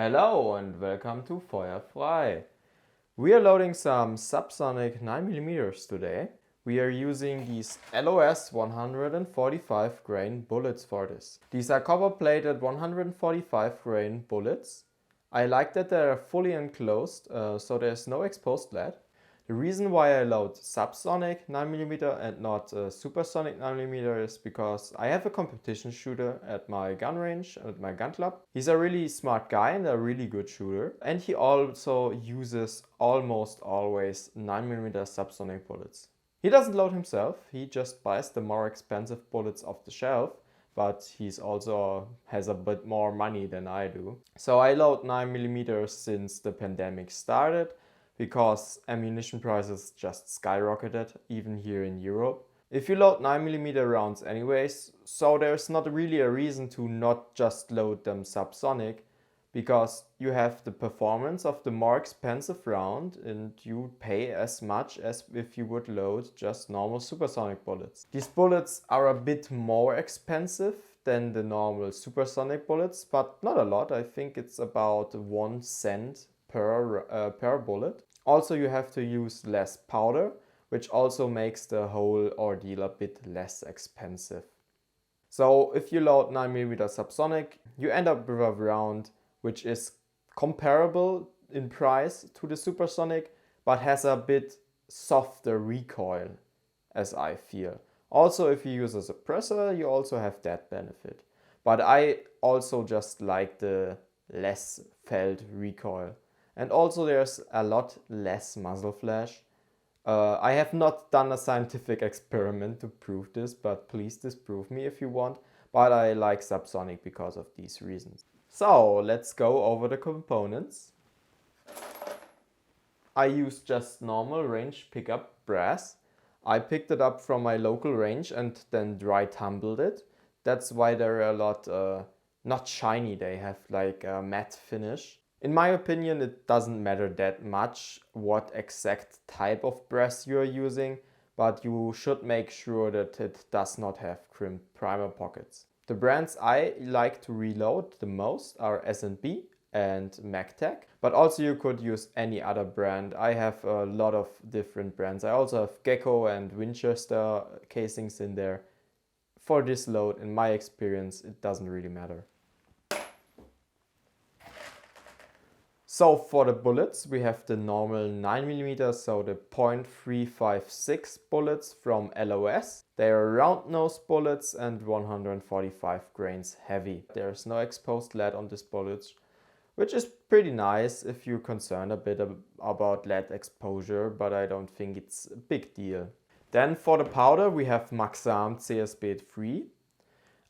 Hello and welcome to Feuerfrei. We are loading some Subsonic 9mm today. We are using these LOS 145 grain bullets for this. These are copper plated 145 grain bullets. I like that they are fully enclosed, so there's no exposed lead. The reason why I load Subsonic 9mm and not Supersonic 9mm is because I have a competition shooter at my gun range, at my gun club. He's a really smart guy and a really good shooter. And he also uses almost always 9mm Subsonic bullets. He doesn't load himself, he just buys the more expensive bullets off the shelf. But he's also has a bit more money than I do. So I load 9mm since the pandemic started, because ammunition prices just skyrocketed, even here in Europe. If you load 9mm rounds anyways, so there's not really a reason to not just load them subsonic, because you have the performance of the more expensive round and you pay as much as if you would load just normal supersonic bullets. These bullets are a bit more expensive than the normal supersonic bullets, but not a lot. I think it's about 1 cent per bullet. Also, you have to use less powder, which also makes the whole ordeal a bit less expensive. So if you load 9mm subsonic, you end up with a round which is comparable in price to the supersonic, but has a bit softer recoil, as I feel. Also, if you use a suppressor, you also have that benefit. But I also just like the less felt recoil. And also there's a lot less muzzle flash. I have not done a scientific experiment to prove this, but please disprove me if you want. But I like Subsonic because of these reasons. So let's go over the components. I used just normal range pickup brass. I picked it up from my local range and then dry tumbled it. That's why they're a lot not shiny, they have like a matte finish. In my opinion, it doesn't matter that much what exact type of brass you are using, but you should make sure that it does not have crimped primer pockets. The brands I like to reload the most are S&B and Magtech, but also you could use any other brand. I have a lot of different brands. I also have Gecko and Winchester casings in there. For this load, in my experience, it doesn't really matter. So for the bullets, we have the normal 9mm, so the .356 bullets from LOS. They are round nose bullets and 145 grains heavy. There's no exposed lead on these bullets, which is pretty nice if you're concerned a bit about lead exposure, but I don't think it's a big deal. Then for the powder, we have Maxam CSB3.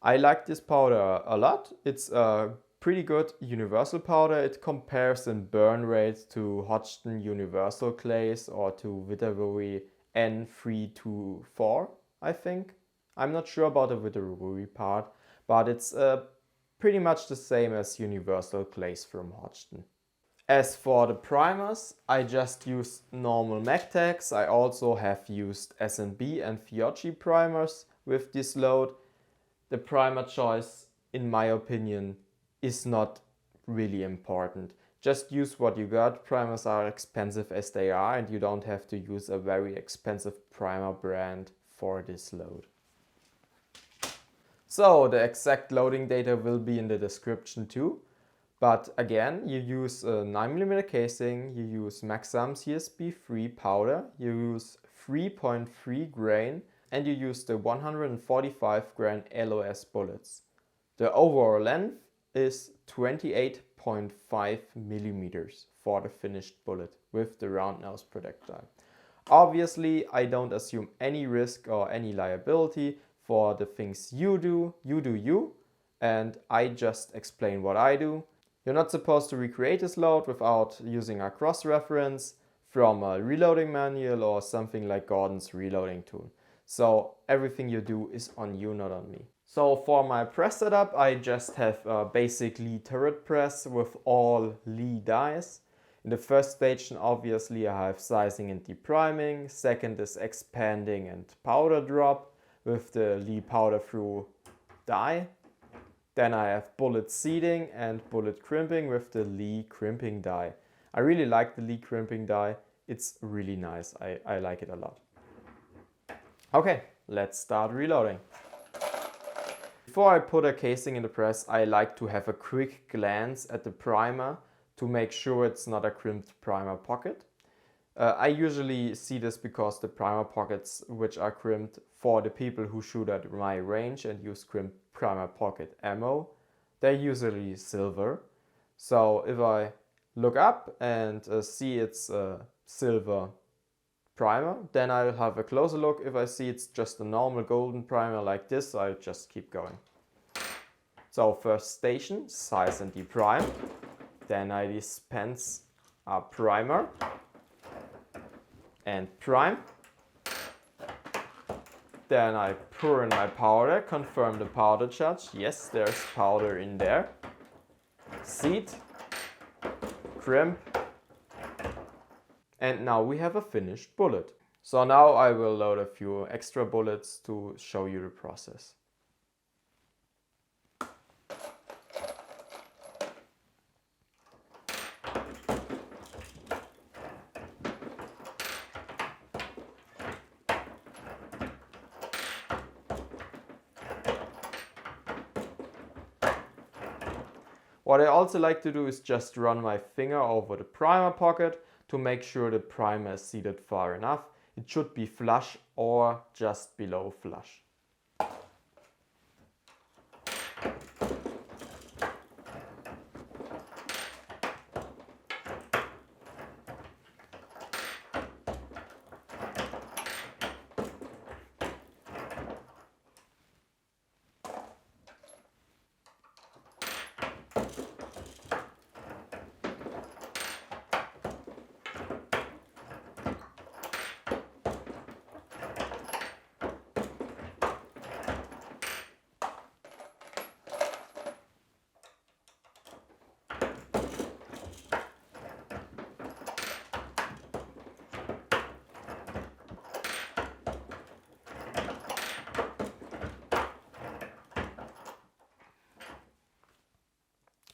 I like this powder a lot. It's a pretty good universal powder. It compares in burn rate to Hodgdon universal clays or to Viterbory N324, I think. I'm not sure about the Viterbory part, but it's pretty much the same as universal clays from Hodgdon. As for the primers, I just use normal Magtechs. I also have used S&B and Fiocchi primers with this load. The primer choice, in my opinion, is not really important. Just use what you got. Primers are expensive as they are, and you don't have to use a very expensive primer brand for this load. So the exact loading data will be in the description too. But again, you use a 9mm casing, you use Maxam CSB3 powder, you use 3.3 grain, and you use the 145 grain LOS bullets. The overall length is 28.5 millimeters for the finished bullet with the round nose projectile. Obviously, I don't assume any risk or any liability for the things you do you, and I just explain what I do. You're not supposed to recreate this load without using a cross-reference from a reloading manual or something like Gordon's reloading tool. So everything you do is on you, not on me. So for my press setup, I just have a basic Lee turret press with all Lee dies. In the first stage, obviously, I have sizing and depriming. Second is expanding and powder drop with the Lee powder through die. Then I have bullet seating and bullet crimping with the Lee crimping die. I really like the Lee crimping die. It's really nice. I like it a lot. Okay, let's start reloading. Before I put a casing in the press, I like to have a quick glance at the primer to make sure it's not a crimped primer pocket. I usually see this because the primer pockets which are crimped for the people who shoot at my range and use crimped primer pocket ammo, they're usually silver. So if I look up and see it's a silver primer, then I'll have a closer look. If I see it's just a normal golden primer like this, I'll just keep going. So first station, size and deprime. Then I dispense a primer and prime. Then I pour in my powder, confirm the powder charge. Yes, there's powder in there. Seat, crimp, and now we have a finished bullet. So now I will load a few extra bullets to show you the process. What I also like to do is just run my finger over the primer pocket to make sure the primer is seated far enough. It should be flush or just below flush.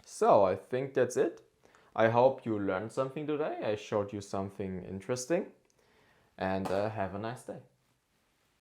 So I think that's it. I hope you learned something today. I showed you something interesting, and have a nice day.